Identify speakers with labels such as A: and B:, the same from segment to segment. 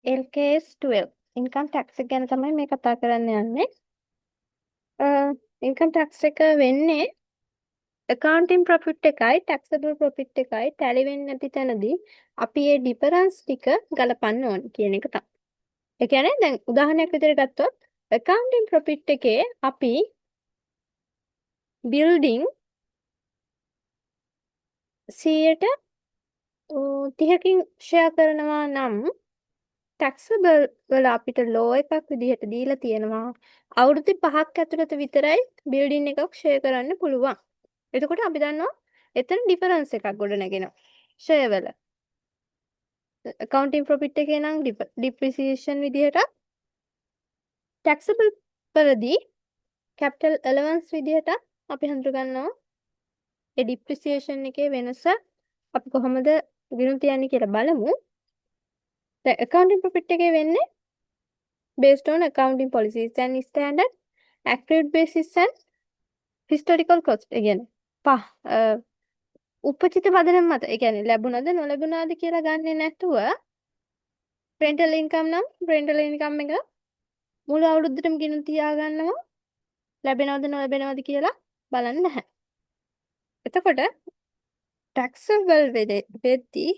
A: LKS 12 income tax එක ගැන තමයි මේ කතා කරන්න යන්නේ. ඉන්කම් ටැක්ස් එක වෙන්නේ accounting profit එකයි taxable profit එකයි tally වෙන්නේ නැති තැනදී අපි මේ difference ටික ගලපන්න ඕනේ කියන එක තමයි. ඒ කියන්නේ දැන් උදාහරණයක් විදිහට ගත්තොත් accounting profit එකේ අපි building 30%කින් ෂෙයා කරනවා නම් taxable වල අපිට law එකක් විදිහට දීලා තියෙනවා අවුරුදු 5ක් ඇතුළත විතරයි building එකක් ෂෙයා කරන්න පුළුවන්. එතකොට අපි දන්නවා එතන ඩිෆරන්ස් එකක් ගොඩ නැගෙනවා ෂෙයා වල. accounting profit එකේ නම් depreciation විදිහට taxable වලදී capital allowance විදිහට අපි හඳුනගන්නවා ඒ depreciation එකේ වෙනස අපි කොහොමද ගණන් තියන්නේ කියලා බලමු. දැන් accounting profit එකේ වෙන්නේ based on accounting policies and standard accurate basis and historical cost. ඒ කියන්නේ උපචිත පදනම මත ඒ කියන්නේ ලැබුණද නොලැබුණාද කියලා ගන්නෙ නැතුව rental income නම් rental income එක මුළු අවුරුද්දටම ගිණුම් තියාගන්නවා ලැබෙනවද නොලැබෙනවද කියලා බලන්නේ නැහැ. එතකොට taxable වෙද්දී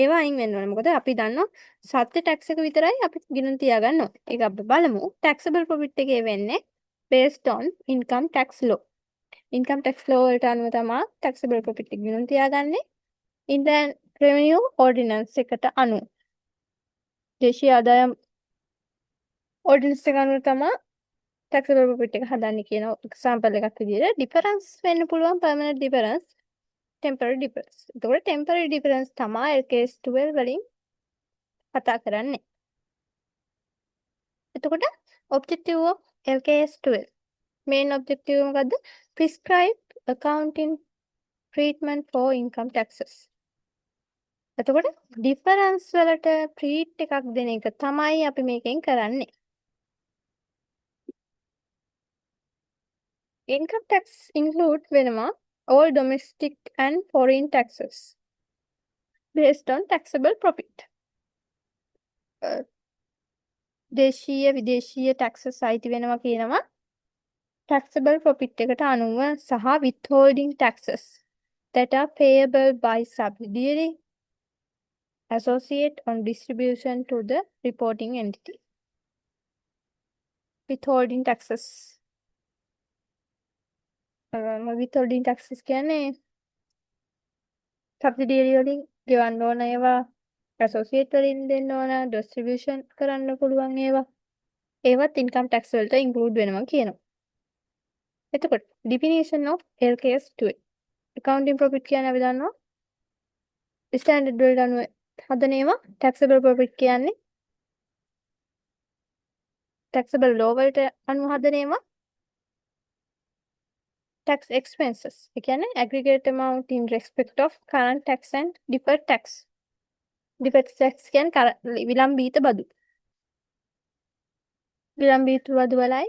A: ඒවා අයින් වෙන්න ඕනේ. මොකද අපි දන්නවා සත්‍ය tax එක විතරයි අපි ගිණුම් තියාගන්න ඕනේ. ඒක අපි බලමු. taxable profit එකේ වෙන්නේ based on income tax law. income tax law වලට අනුව තමයි taxable profit එක ගිණුම් තියාගන්නේ. Indian Revenue Ordinance එකට අනුව. දේශීය ආදායම් ordinance එක අනුව තමයි taxable profit එක හදන්නේ කියන example එකක් විදිහට difference වෙන්න පුළුවන් permanent difference temporary difference. එතකොට temporary difference තමයි LKS 12 වලින් කතා කරන්නේ. එතකොට objective of LKS 12 main objective මොකද්ද? prescribe accounting treatment for income taxes. එතකොට difference වලට treat එකක් දෙන එක තමයි අපි මේකෙන් කරන්නේ. Income tax include වෙනවා all domestic and foreign taxes based on taxable profit. දේශීය විදේශීය taxes අයිති වෙනවා කියනවා taxable profit එකට අනුව සහ withholding taxes that are payable by subsidiary associate on distribution to the reporting entity. Withholding taxes. withholding taxes කියන්නේ subsidiary වලින් ගෙවන්න ඕන ඒවා associate වලින් දෙන්න ඕන distribution කරන්න පුළුවන් ඒවත් income tax වලට include වෙනවා කියනවා. එතකොට definition of LKS 2 accounting profit කියන්නේ අපි දන්නවා standard වලට අනුව හදන ඒවා taxable profit කියන්නේ taxable law වලට අනුව හදන ඒවා tax expenses. ඒ කියන්නේ aggregate amount in respect of current tax and deferred tax. deferred tax කියන්නේ විලම්බීත බදු. විලම්බීත බදු වලයි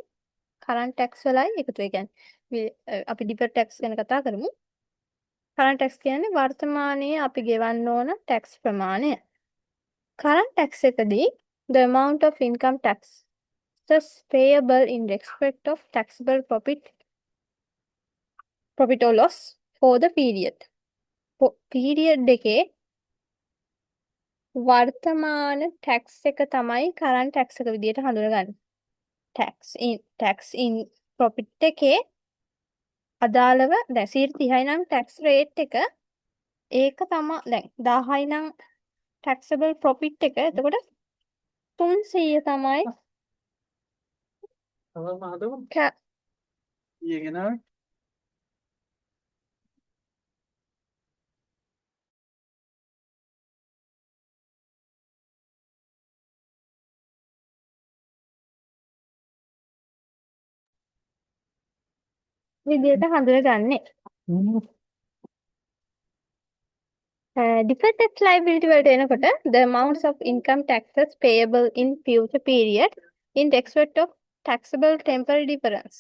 A: current tax වලයි එකතු. ඒ කියන්නේ අපි deferred tax ගැන කතා කරමු. current tax කියන්නේ වර්තමානයේ අපි ගෙවන්න ඕන tax ප්‍රමාණය. current tax එකදී the amount of income tax thus payable in respect of taxable profit or loss for the period. period එකේ වර්තමාන tax එක තමයි current tax එක විදිහට හඳුනගන්නේ. tax in profit එකේ අදාළව දැන් 30යි නම් tax rate එක ඒක තමයි දැන් 10යි නම් taxable profit එක. එතකොට 300 තමයි විදිහට හඳුනගන්නේ. Deferred tax liability වලට එනකොට the amounts of income taxes payable in future period in respect of taxable temporary difference.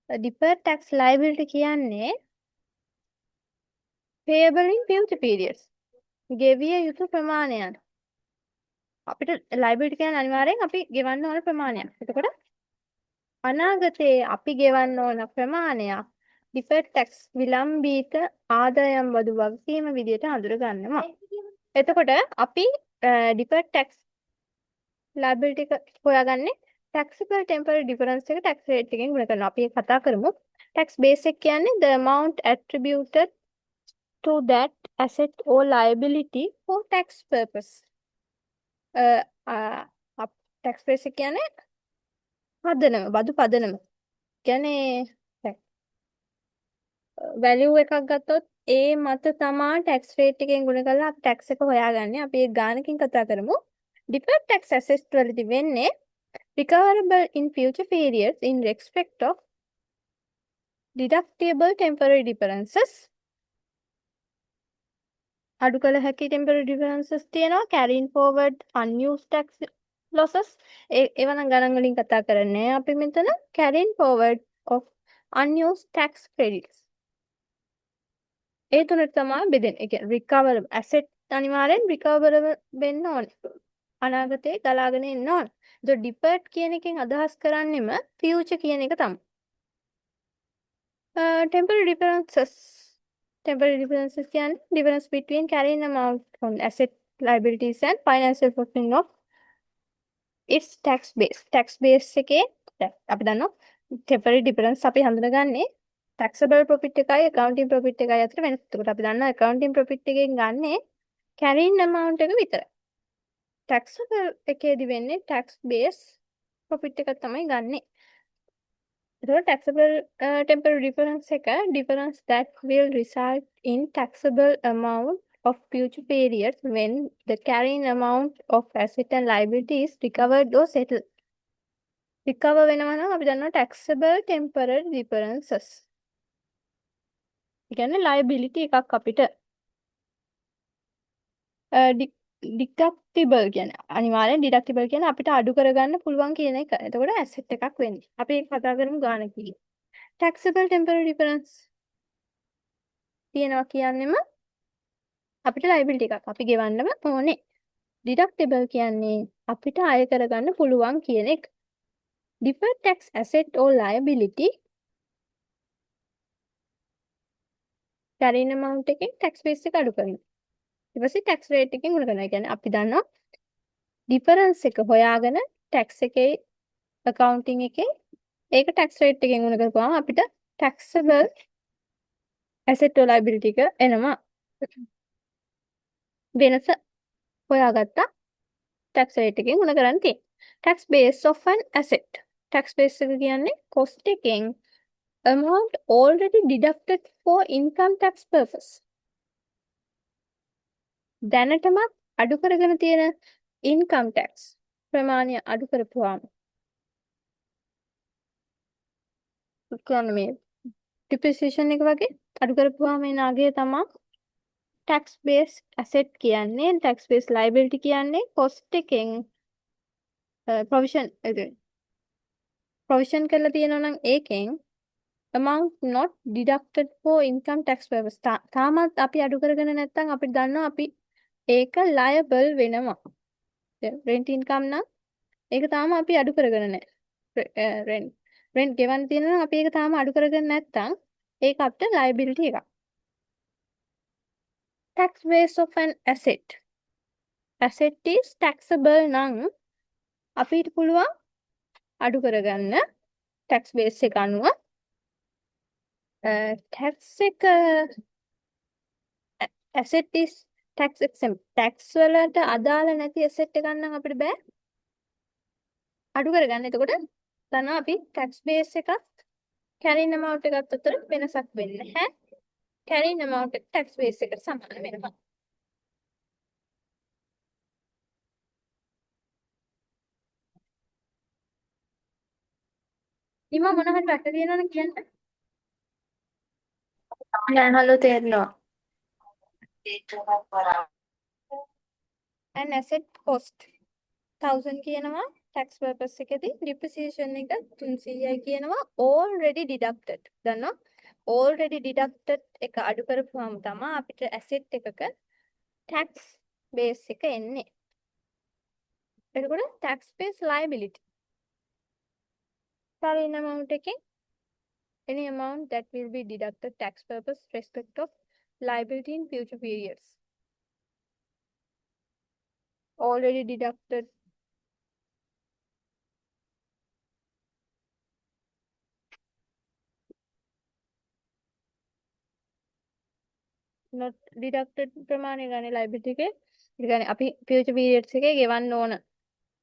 A: Deferred tax liability කියන්නේ payable in future periods. ගෙවිය යුතු ප්‍රමාණයන් අපිට liability කියන්නේ අනිවාර්යෙන් අපි ගෙවන්න ඕන ප්‍රමාණයක්. එතකොට අනාගතයේ අපි ගෙවන්න ඕන ප්‍රමාණයක් deferred tax විලම්භීත ආදායම් බදු වගකීම විදිහට අඳුර ගන්නවා. එතකොට අපි deferred tax liability එක හොයාගන්නේ taxable temporary difference එක tax rate එකෙන් ගුණ කරනවා. අපි ඒක කතා කරමු. tax base එක කියන්නේ the amount attributed to that asset or liability for tax purpose. tax base එක කියන්නේ පදනම, බදු පදනම. කියන්නේ වැලියු එකක් ගත්තොත් ඒ මත තමා tax rate එකෙන් ගුණ කරලා අපි tax එක හොයාගන්නේ. අපි ඒ ගානකින් කතා කරමු. deferred tax assessed වලදී වෙන්නේ recoverable in future periods in respect of deductible temporary differences. අඩු කළ හැකි temporary differences තියෙනවා. carrying forward unused tax losses. ඒවා නම් ගණන් වලින් කතා කරන්නේ අපි මෙතන carrying forward of unused tax credits. ඒ තුනට තමයි බෙදෙන්නේ. ඒ කියන්නේ recoverable asset අනිවාර්යෙන් recoverable වෙන්න ඕනේ. අනාගතේ ගලාගෙන එන්න ඕනේ. ඒක deferred කියන එකෙන් අදහස් කරන්නේම future කියන එක තමයි. Temporary differences. Temporary differences කියන්නේ difference between carrying amount on asset liabilities and financial position of its tax base. Tax base එකේ අපි දන්නවා temporary difference අපි හඳුනගන්නේ taxable profit එකයි accounting profit එකයි අතර වෙනස. ඒකට අපි දන්නවා accounting profit එකෙන් ගන්නේ carrying amount එක විතරයි. taxable එකේදී වෙන්නේ tax base profit එක තමයි ගන්නෙ. ඒතකොට taxable temporary difference එක difference that will result in taxable amount of future periods when the carrying amount of asset and liability is recovered or settled. recover වෙනවා නම් අපි දන්නවා taxable temporary differences. ඒ කියන්නේ liability එකක් අපිට deductible කියන්නේ අනිවාර්යෙන් deductible කියන්නේ අපිට අඩු කරගන්න පුළුවන් කියන එක. එතකොට asset එකක් වෙන්නේ. අපි ඒක කතා කරමු ගානකින්. taxable temporary difference තියෙනවා කියන්නේම අපිට liability එකක් අපි ගෙවන්නම ඕනේ. deductible කියන්නේ අපිට අය කරගන්න පුළුවන් කියන එක. deferred tax asset or liability carrying amount එකෙන් tax base එක අඩු කරනවා. ඊට පස්සේ tax rate එකෙන් ගුණ කරනවා. ඒ කියන්නේ අපි දන්නවා difference එක හොයාගෙන tax එකේ accounting එකේ ඒක tax rate එකෙන් ගුණ කරපුවාම අපිට taxable asset or liability එක එනවා. වෙනස හොයාගත්තා tax rate එකෙන් ගුණ කරන්න තියෙන්නේ. tax base of an asset. tax base එක කියන්නේ cost එකෙන් amount already deducted for income tax purpose. දැනටමත් අඩු කරගෙන තියෙන income tax ප්‍රමාණය අඩු කරපුවාම කියන්නේ මේ depreciation එක වගේ අඩු කරපුවාම එන අගය තමයි tax base asset කියන්නේ. tax base liability කියන්නේ cost එකෙන් provision කරලා තියෙනවා නම් ඒකෙන් amount not deducted for income tax purpose. තාමත් අපි අඩු කරගෙන නැත්නම් අපිට දන්නවා අපි ඒක liable වෙනවා. rent income නම් ඒක තාම අපි අඩු කරගෙන නැහැ. rent ගෙවන්න තියෙනවා නම් අපි ඒක තාම අඩු කරගෙන නැත්නම් ඒක අපිට liability එකක්. tax base of an asset. asset is taxable නම් අපිට පුළුවන් අඩු කරගන්න tax base එක අනුව tax එක asset is tax exempt. tax වලට අදාළ නැති asset එකක් නම් අපිට බෑ අඩු කරගන්න. එතකොට තමයි අපි tax base එකත් carrying amount එකත් අතර වෙනසක් වෙන්නේ නැහැ. carrying amount එක tax base එකට සමාන වෙනවා. ඉම මොන හරි වැට තියෙනවනම් කියන්න.
B: නෑ හලෝ තේරෙනවා.
A: an asset cost 1000 කියනවා tax purpose එකේදී depreciation එක 300යි කියනවා already deducted. දන්නවා already deducted එක අඩු කරපුවාම තමයි අපිට asset එකක tax base එක එන්නේ. එතකොට tax based liability. Carrying amount එකෙන් any amount that will be deducted tax purpose respect of liability in future periods. Already deducted not deducted ප්‍රමාණය ගන්න liability එකේ. ඒ කියන්නේ අපි future periods එකේ ගෙවන්න ඕන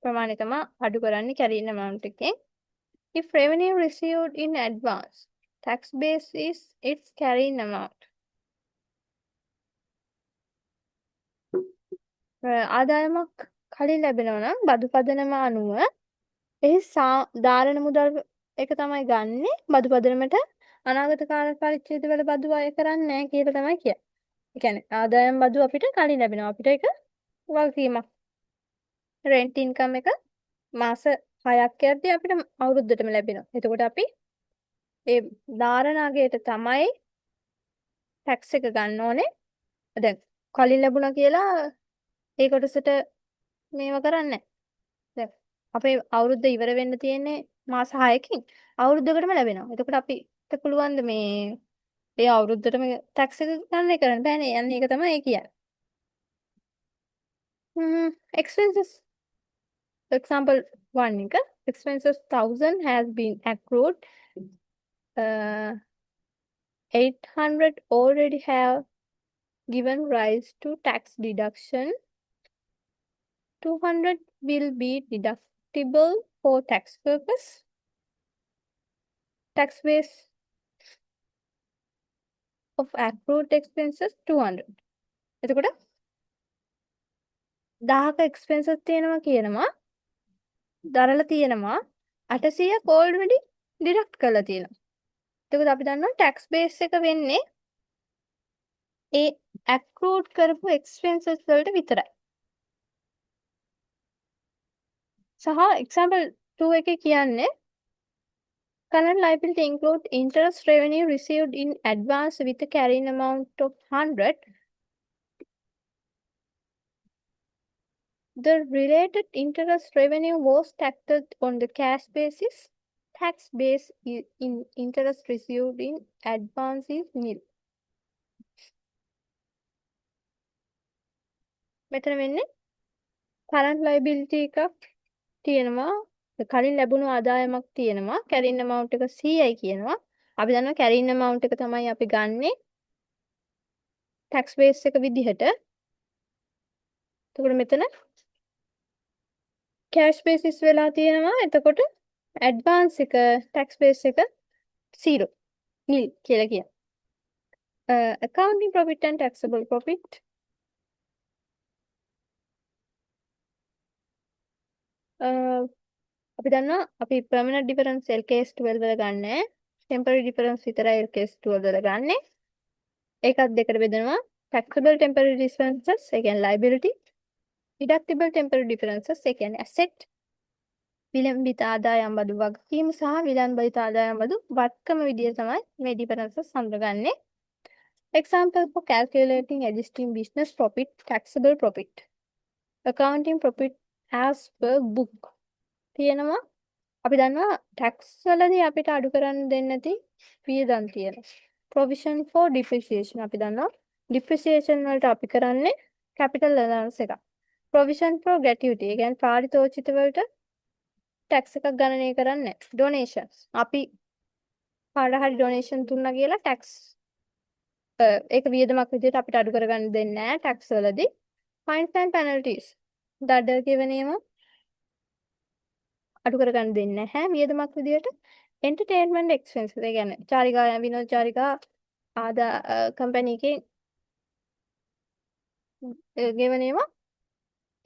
A: ප්‍රමාණය තමයි අඩු කරන්නේ carrying amount එකෙන්. If revenue received in advance, tax base is its carrying amount. ආදායමක් කලින් ලැබෙනවා නම් බදු පදනම අනුව එහි ධාරණ මුදල් එක තමයි ගන්නෙ බදු පදනමට අනාගත කාල පරිච්ඡේදවල බදු අය කරන්නේ නැහැ කියලා තමයි කියන්නේ. ඒ කියන්නේ ආදායම් බදු අපිට කලින් ලැබෙනවා. අපිට ඒක වගකීමක්. රෙන්ට් ඉන්කම් එක මාස 6ක් යද්දී අපිට අවුරුද්දටම ලැබෙනවා. එතකොට අපි ඒ ධාරණ අගයට තමයි ටැක්ස් එක ගන්න ඕනේ. දැන් කලින් ලැබුණා කියලා ඒ කොටසට මේව කරන්නේ නැහැ. දැන් අපේ අවුරුද්ද ඉවර වෙන්න තියෙන්නේ මාස 6කින්. අවුරුද්දකටම ලැබෙනවා. එතකොට අපිට පුළුවන් ද මේ ඒ අවුරුද්දටම ටැක්ස් එක ගන්න කරන්න බෑනේ. යන්නේ ඒක තමයි ඒ කියන්නේ. Expenses. Example 1 එක expenses 1000 has been accrued. 800 already have given rise to tax deduction. 200 will be deductible for tax purpose. Tax base of accrued expenses 200. එතකොට 1000ක expenses තියෙනවා කියනවා. දරලා තියෙනවා 800ක් already deduct කරලා තියෙනවා. එතකොට අපි දන්නවා tax base එක වෙන්නේ ඒ accrued කරපු expenses වලට විතරයි. සහ example 2 එකේ කියන්නේ current liability include interest revenue received in advance with a carrying amount of 100. The related interest revenue was taxed on the cash basis. Tax base in interest received in advance is nil. මෙතන වෙන්නේ current liability එකක් තියෙනවා. කලින් ලැබුණු ආදායමක් තියෙනවා. carrying amount එක 100යි කියනවා. අපි දන්නවා carrying amount එක තමයි අපි ගන්නෙ tax base එක විදිහට. එතකොට මෙතන cash basis වෙලා තියෙනවා. එතකොට advance එක tax base එක 0 nil කියලා කියනවා. Accounting profit and taxable profit. අපි දන්නවා අපි permanent difference LKS 12 වල ගන්නෑ. temporary difference විතරයි LKS 12 වල ගන්නෙ. ඒකත් දෙකට බෙදනවා. taxable temporary differences ඒ කියන්නේ liability. deductible temporary differences ඒ කියන්නේ asset. විලම්භිත ආදායම් බදු වගකීම සහ විලම්භිත ආදායම් බදු වත්කම විදිහට තමයි මේ differences හඳුනගන්නේ. Example for calculating existing business profit, taxable profit. Accounting profit as per book. තියෙනවා. අපි දන්නවා tax වලදී අපිට අඩු කරන්න දෙන්නේ නැති වියදම් තියෙනවා. Provision for depreciation අපි දන්නවා. depreciation වලට අපි කරන්නේ capital allowance එකක්. Provision for gratuity ඒ කියන්නේ පාරිතෝෂිත වලට tax එකක් ගණනය කරන්නේ නැහැ. Donations අපි කාට හරි donation දුන්නා කියලා tax ඒක වියදමක් විදිහට අපිට අඩු කරගන්න දෙන්නේ නැහැ tax වලදී. Fines and penalties දඩ ගෙවනේම අඩු කරගන්න දෙන්නේ නැහැ වියදමක් විදිහට. Entertainment expenses ඒ කියන්නේ චාරිකා විනෝද චාරිකා කම්පැනි එකේ ගෙවනේම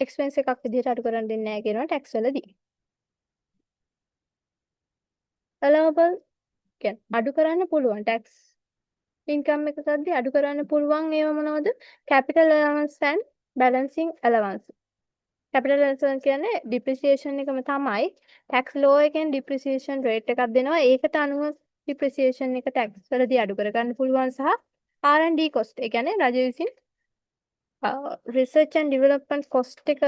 A: expense එකක් විදිහට අඩු කරන්න දෙන්නේ නැහැ කියනවා tax වලදී. allowable කියන්නේ අඩු කරන්න පුළුවන් tax income එකකදී අඩු කරන්න පුළුවන් ඒවා මොනවද? capital allowance and balancing allowance. capital allowance කියන්නේ depreciation එකම තමයි. tax law එකෙන් depreciation rate එකක් දෙනවා. ඒකට අනුව depreciation එක tax වලදී අඩු කරගන්න පුළුවන් සහ R&D cost ඒ කියන්නේ රජය විසින් research and development cost එක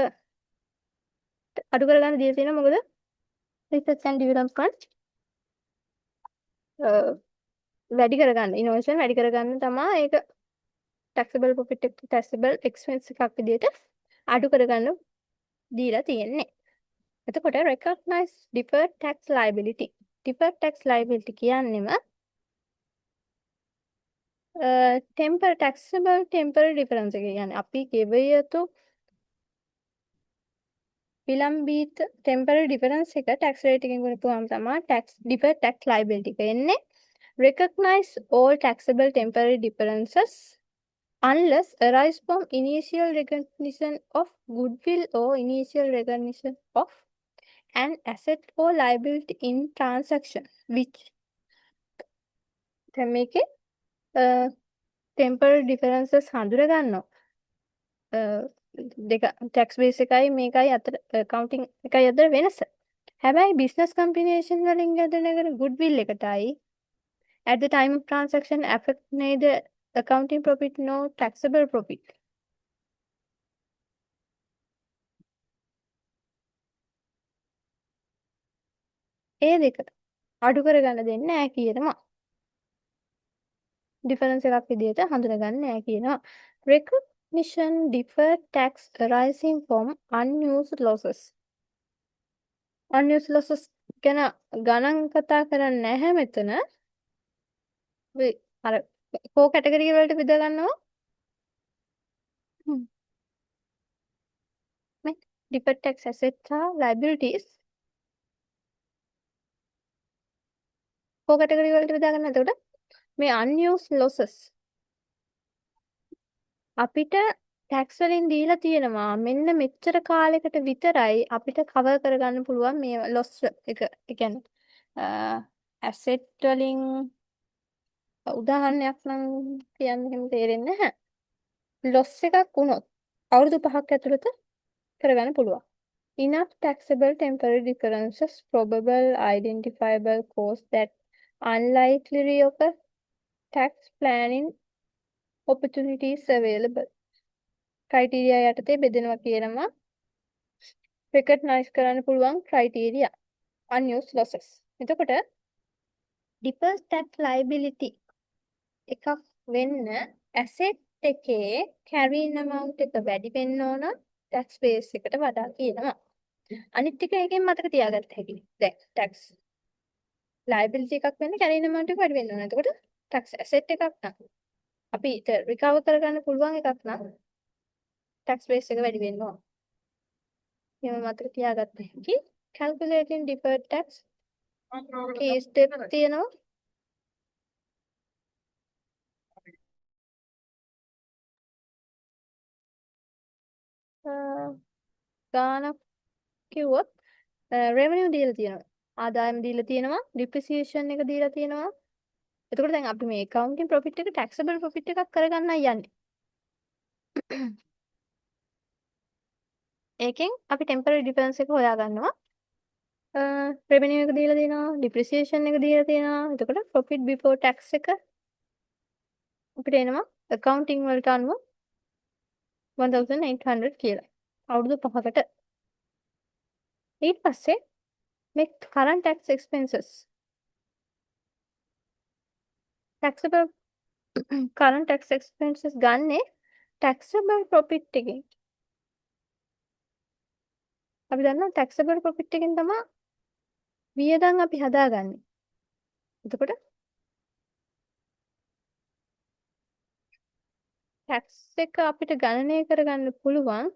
A: අඩු කරගන්න දීලා තියෙනවා මොකද research and development වැඩි කරගන්න ඉනෝවේෂන් වැඩි කරගන්න තමයි ඒක taxable profit එක taxable expense එකක් විදිහට අඩු කරගන්න දීලා තියෙන්නේ. එතකොට recognize deferred tax liability. deferred tax liability කියන්නේම taxable temporary difference එක කියන්නේ අපි ගෙවිය යුතු විලම්භීත temporary difference එක tax rate එකෙන් ගුණපුවාම තමයි deferred tax liability එක එන්නේ. recognize all taxable temporary differences unless arise from initial recognition of goodwill or initial recognition of an asset or liability in transaction which දැන් මේකේ temporary differences හඳුනා ගන්නවා දෙක tax base එකයි මේකයි අතර accounting එකයි අතර වෙනස. හැබැයි business combination වලින් ගන්න goodwill එකටයි at the time of transaction affect neither accounting profit nor taxable profit. ඒ දෙක අඩු කරගන්න දෙන්නේ නැහැ කියනවා. ඩිෆරන්ස් එකක් විදිහට හඳුනා ගන්න නැහැ කියනවා. recognition deferred tax arising from unused losses. unused losses ගැන ගණන් කතා කරන්නේ නැහැ මෙතන. අර කෝ කැටගරි වලට බෙදා ගන්නවා. මේ deferred tax assets are liabilities කෝ කැටගරි වලට බෙදා ගන්න. එතකොට මේ unused losses අපිට ටැක්ස් වලින් දීලා තියෙනවා මෙන්න මෙච්චර කාලයකට විතරයි අපිට කවර් කරගන්න පුළුවන් මේ ලොස් එක. ඒ කියන්නේ ඇසෙට් වලින් උදාහරණයක් නම් කියන්න එහෙම තේරෙන්නේ නැහැ. ලොස් එකක් වුණොත් අවුරුදු 5ක් ඇතුළත කරගන්න පුළුවන්. enough taxable temporary differences probable identifiable costs that unlikely reoccur tax planning opportunities available. criteria යටතේ බෙදෙනවා කියනවා. recognize කරන්න පුළුවන් criteria unused losses. එතකොට deferred tax liability එකක් වෙන්න asset එකේ carrying amount එක වැඩි වෙන්න ඕන tax base එකට වඩා කියනවා. අනිත් ටික එකෙන් මතක තියාගත්ත හැකියි. දැන් tax liability එකක් වෙන්න carrying amount එක වැඩි වෙන්න ඕන. එතකොට tax asset එකක් නම් අපිට recover කරගන්න පුළුවන් එකක් නම් tax base එක වැඩි වෙන්න ඕන. එහෙම මතක තියාගත්ත හැකි. calculating deferred tax key step තියෙනවා. ගානක් කිව්වොත් revenue දීලා තියෙනවා. ආදායම දීලා තියෙනවා. depreciation එක දීලා තියෙනවා. එතකොට දැන් අපි මේ accounting profit එක taxable profit එකක් කරගන්නයි යන්නේ. ඒකෙන් අපි temporary difference එක හොයා ගන්නවා. revenue එක දීලා තියෙනවා, depreciation එක දීලා තියෙනවා. එතකොට profit before tax එක අපිට එනවා accounting වලට අනුව 1800 කියලා. අවුරුදු 5කට. ඊට පස්සේ මේ current tax expenses taxable current tax expenses ගන්නේ taxable profit එකෙන්. අපි දන්නවා taxable profit එකෙන් තමයි වියදම් අපි හදාගන්නේ. එතකොට tax එක අපිට ගණනය කරගන්න පුළුවන්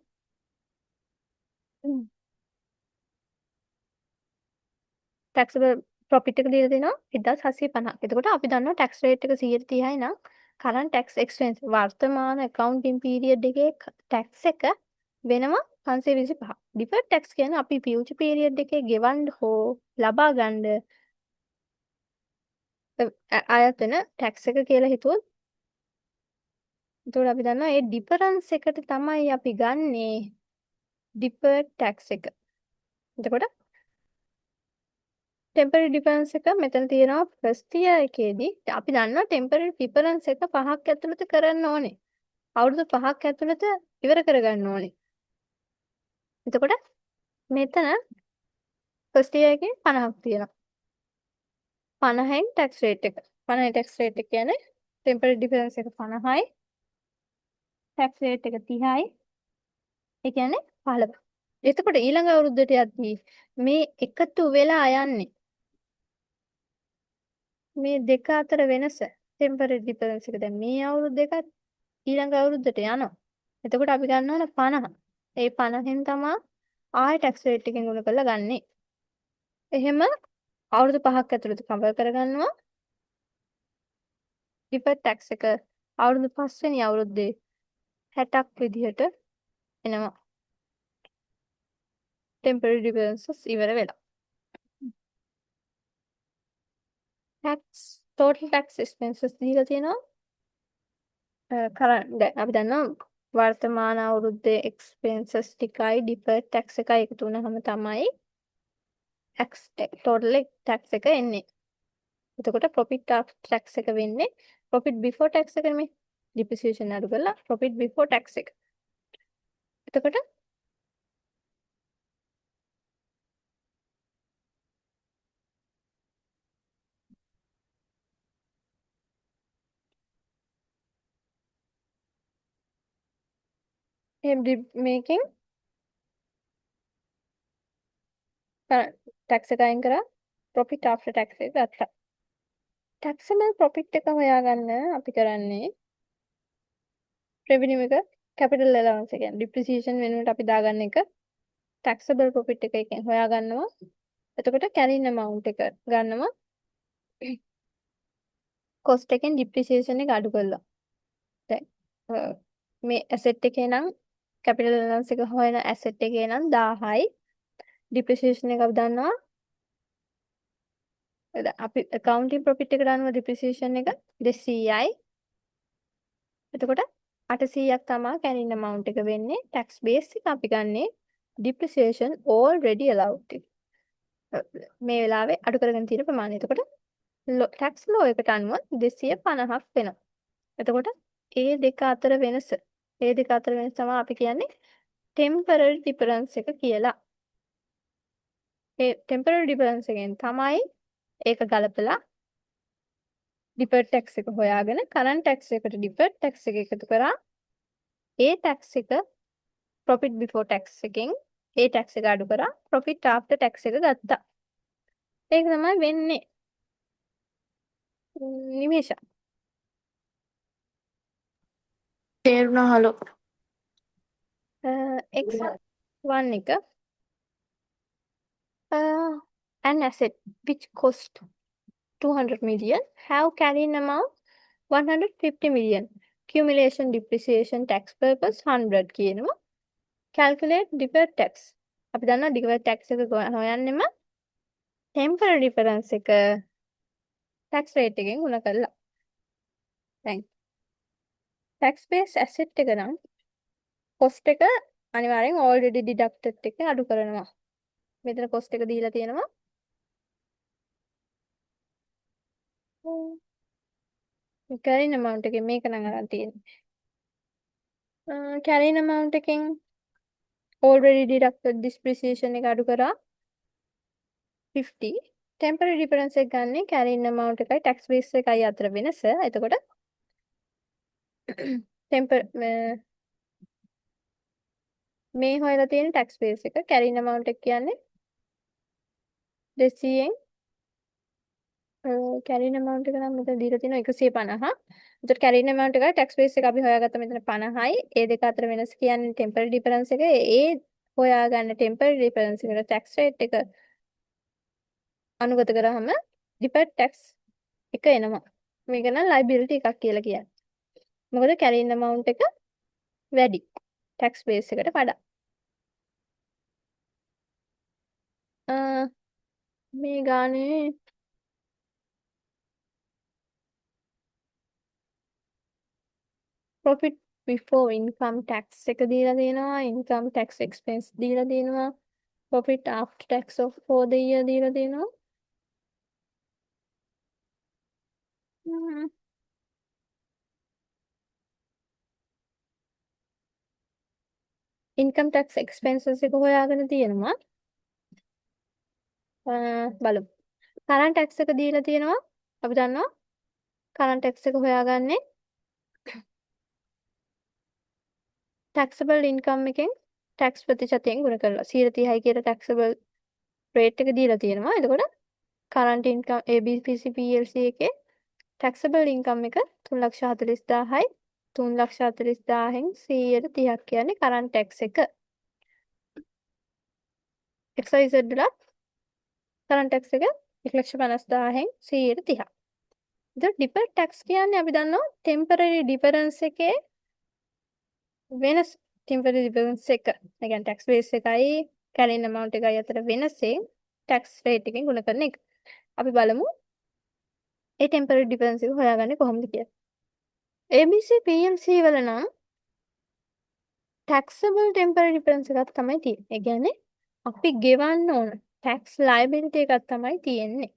A: taxable profit එක දීලා තිනවා 1750ක්. එතකොට අපි දන්නවා tax rate එක 130යි නම් current tax expense වර්තමාන accounting period එකේ tax එක වෙනවා 525. deferred tax කියන්නේ අපි future period එකේ ගෙවන්න හෝ ලබා ගන්න ආයතන tax එක කියලා හිතුවොත් එතකොට අපි දන්නවා ඒ difference එකට තමයි අපි ගන්නේ deferred tax එක. එතකොට temporary difference එක මෙතන තියෙනවා first year එකේදී අපි දන්නවා temporary difference එක 5ක් ඇතුළත කරන්න ඕනේ. අවුරුදු 5ක් ඇතුළත ඉවර කරගන්න ඕනේ. එතකොට මෙතන ෆස්ට් ඉයර් එකේ 50ක් තියෙනවා. 50න් ටැක්ස් රේට් එක. 50 ටැක්ස් රේට් එක කියන්නේ ටෙම්පරරි ඩිෆරන්ස් එක 50යි. ටැක්ස් රේට් එක 30යි. ඒ කියන්නේ 15. එතකොට ඊළඟ අවුරුද්දට යද්දී මේ එකතු වෙලා යන්නේ මේ දෙක අතර වෙනස ටෙම්පරරි ඩිෆරන්ස් එක. දැන් මේ අවුරුද්ද එකත් ඊළඟ අවුරුද්දට යනවා. එතකොට අපි ගන්න ඕන 50. ඒ 50න් තමයි ආයෙ ටැක්ස් රේට් එකෙන් ගුණ කරලා ගන්නෙ. එහෙම අවුරුදු 5ක් ඇතුළත කවර් කරගන්නවා. ඩිෆර්ඩ් ටැක්ස් එක අවුරුදු 5 වෙනි අවුරුද්දේ 60ක් විදිහට එනවා. ටෙම්පරරි ඩිෆරන්සස් ඉවර වෙලා. ටැක්ස් ටෝටල් ටැක්ස් එක්ස්පෙන්සස් දීලා තියෙනවා. දැන් අපි දන්නවා වර්තමාන අවුරුද්දේ එක්ස්පෙන්සස් ටිකයි ඩිෆර්ඩ් ටැක්ස් එකයි එකතු වුණාම තමයි ටෝටල් ටැක්ස් එක එන්නේ. එතකොට ප්‍රොෆිට් ආෆ්ටර් ටැක්ස් එක වෙන්නේ ප්‍රොෆිට් බිෆෝර් ටැක්ස් එක නෙමෙයි. ඩිප්‍රිසියේෂන් අඩු කරලා ප්‍රොෆිට් බිෆෝර් ටැක්ස් එක. එතකොට මේකෙන් ටැක්ස් එක අයින් කරා ප්‍රොෆිට් ආෆ්ටර් ටැක්ස් එක ගත්තා. ටැක්සබල් ප්‍රොෆිට් එක හොයාගන්න අපි කරන්නේ රෙවෙනියු එක කැපිටල් ඇලවන්ස් එක කියන්නේ ඩිප්‍රිසියේෂන් වෙනුවට අපි දාගන්න එක ටැක්සබල් ප්‍රොෆිට් එක එකෙන් හොයාගන්නවා. එතකොට කැරින් amount එක ගන්නවා කොස්ට් එකෙන් ඩිප්‍රිසියේෂන් එක අඩු කරලා. දැන් මේ ඇසෙට් එකේ නම් කැපිටල් ඇලවන්ස් එක හොයන ඇසෙට් එකේ නම් 1000යි ඩිප්‍රිසියේෂන් එක අපි දන්නවා අපි accounting profit එකට අනුව depreciation එක 200යි. එතකොට 800ක් තමයි carrying amount එක වෙන්නේ. tax base එක අපි ගන්නේ depreciation already allowed එක. මේ වෙලාවේ අඩු කරගෙන තියෙන ප්‍රමාණය. එතකොට tax law එකට අනුව 250ක් වෙනවා. එතකොට ඒ දෙක අතර වෙනස තමයි අපි කියන්නේ temporary difference එක කියලා. ඒ temporary difference එකෙන් තමයි ඒක ගලපලා ඩිෆර්ඩ් ටැක්ස් එක හොයාගෙන කරන්ට් ටැක්ස් එකට ඩිෆර්ඩ් ටැක්ස් එක එකතු කරා ඒ ටැක්ස් එක ප්‍රොෆිට් බිෆෝර් ටැක්ස් එකෙන් ඒ ටැක්ස් එක අඩු කරා ප්‍රොෆිට් ආෆ්ටර් ටැක්ස් එක ගත්තා. ඒක තමයි වෙන්නේ. නිමේෂ
B: තේරුණාලු.
A: X1 එක an asset which cost 200 million have carrying amount 150 million accumulation depreciation tax purpose 100 කියනවා. calculate deferred tax. අපි දන්නවා deferred tax එක හොයන්නෙම temporary difference එක tax rate එකෙන් ගුණ කරලා. දැන් tax based asset එක නම් cost එක අනිවාර්යෙන් already deducted එක අඩු කරනවා. මෙතන cost එක දීලා තියෙනවා. carrying amount එකෙන් මේක නම් අරන් තියෙන්නේ. carrying amount එකෙන් already deducted depreciation එක අඩු කරා 50. temporary difference එක ගන්නේ carrying amount එකයි tax base එකයි අතර වෙනස. එතකොට මේ හොයලා තියෙන tax base එක carrying amount එක කියන්නේ 200න් carrying amount එක නම් මෙතන දීලා තියෙනවා 150. එතකොට carrying amount එකයි tax base එක අපි හොයාගත්ත මෙතන 50යි. ඒ දෙක අතර වෙනස කියන්නේ temporary difference එක. ඒ හොයාගන්න temporary difference එකට tax rate එක අනුගත කරාම deferred tax එක එනවා. මේක නම් liability එකක් කියලා කියන්නේ. මොකද carrying amount එක වැඩි tax base එකට වඩා. මේ ගානේ profit before income tax එක දීලා තියෙනවා. income tax expense දීලා තියෙනවා. profit after tax of for the year දීලා තියෙනවා. income tax expenses එක හොයාගෙන තියෙනවා. බලමු. කරන්ට් ටැක්ස් එක දීලා තියෙනවා. අපි දන්නවා කරන්ට් ටැක්ස් එක හොයාගන්නේ taxable income එකෙන් tax ප්‍රතිශතයෙන් ගුණ කරලා 130යි කියලා taxable rate එක දීලා තියෙනවා. එතකොට current income ABCC PLC එකේ taxable income එක 3,40,000යි 3,40,000න් 130ක් කියන්නේ current tax එක. XYZ වල current tax එක 1,50,000න් 130ක්. එතකොට deferred tax කියන්නේ අපි දන්නවා temporary difference එකේ වෙනස් temporary difference එක. ඒ කියන්නේ tax base එකයි carrying amount එකයි අතර වෙනසෙන් tax rate එකෙන් ගුණ කරන එක. අපි බලමු ඒ temporary difference එක හොයාගන්නේ කොහොමද කියලා. ABC PLC වල නම් taxable temporary difference එකක් තමයි තියෙන්නේ. ඒ කියන්නේ අපි ගෙවන්න ඕන tax liability එකක් තමයි තියෙන්නේ.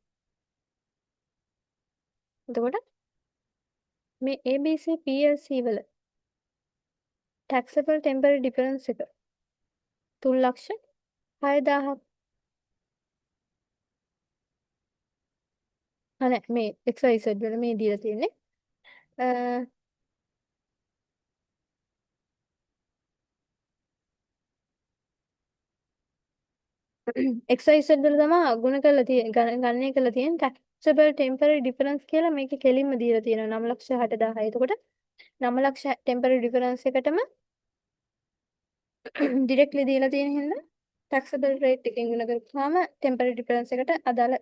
A: එතකොට මේ ABC PLC වල taxable temporary difference එක 3,06,000ක්. අනේ මේ XYZ වල මේ දීලා තියෙන්නේ. XYZ වල තමයි ගුණ කරලා තියෙන ගණනය කරලා තියෙන taxable temporary difference කියලා මේකේ කෙලින්ම දීලා තියෙනවා 9,60,000. එතකොට 9,00,000 temporary difference එකටම directly දීලා තියෙන හින්දා taxable rate එකෙන් ගුණ කරපුවාම temporary difference එකට අදාළ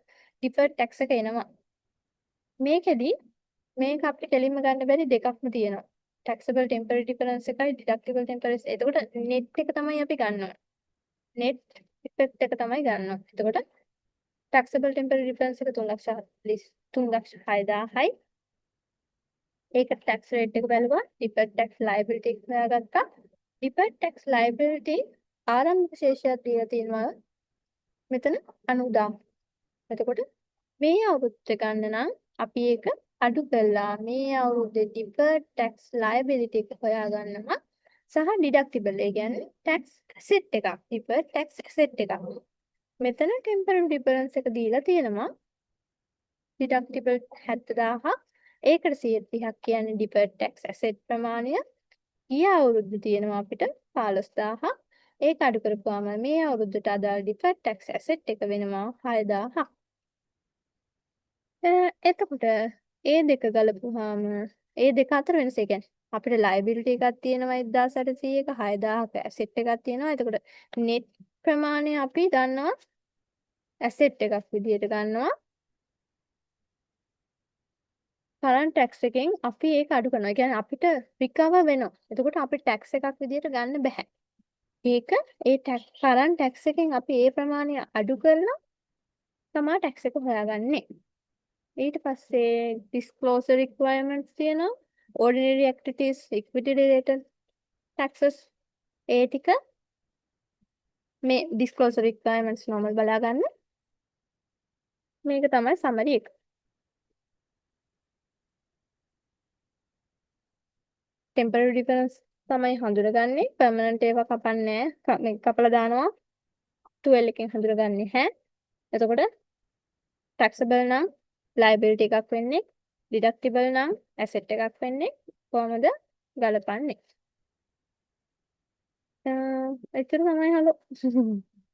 A: deferred tax එක එනවා. මේකෙදි මේක අපිට කෙලින්ම ගන්න බැරි දෙකක්ම තියෙනවා. taxable temporary difference එකයි deductible temporary. එතකොට net එක තමයි අපි ගන්නවා. net effect එක තමයි ගන්නවා. එතකොට taxable temporary difference එක 3,06,000යි. ඒක tax rate එක බැලුවා. deferred tax liability එක හොයාගත්තා. deferred tax liability ආරම්භක ශේෂයක් දීලා තියෙනවා මෙතන 90,000. එතකොට මේ අවුරුද්ද ගන්න නම් අපි ඒක අඩු කළා. මේ අවුරුද්දේ deferred tax liability එක හොයාගන්නවා. සහ deductible ඒ කියන්නේ tax asset එකක්. deferred tax asset එකක්. මෙතන temporary difference එක දීලා තියෙනවා. deductible 70,000ක්. ඒකට 130ක් කියන්නේ deferred tax asset ප්‍රමාණය. ගිය අවුරුද්ද තියෙනවා අපිට 15,000ක්. ඒක අඩු කරපුවාම මේ අවුරුද්දට අදාළ deferred tax asset එක වෙනවා 6,000ක්. එතකොට ඒ දෙක ගලපුවාම ඒ දෙක අතර වෙනස ඒ කියන්නේ අපිට liability එකක් තියෙනවා 1,800ක 6,000ක asset එකක් තියෙනවා. එතකොට net ප්‍රමාණය අපි දන්නවා asset එකක් විදිහට ගන්නවා. current tax එකෙන් අපි ඒක අඩු කරනවා. ඒ කියන්නේ අපිට recover වෙනවා. එතකොට අපිට tax එකක් විදිහට ගන්න බෑ. ඒක ඒ current tax එකෙන් අපි ඒ ප්‍රමාණය අඩු කරලා තමයි tax එක හොයාගන්නේ. ඊට පස්සේ disclosure requirements තියෙනවා. ordinary activities, equity related taxes ඒ ටික මේ disclosure requirements normal බලා ගන්න. මේක තමයි summary එක. temporary difference තමයි හඳුනගන්නේ. permanent ඒවා කපන්නේ නැහැ. කපලා දානවා. 12 එකෙන් හඳුනගන්නේ නැහැ. එතකොට taxable නම් liability එකක් වෙන්නේ. deductible නම් asset එකක් වෙන්නේ. කොහොමද ගලපන්නේ? එච්චර තමයි හලෝ.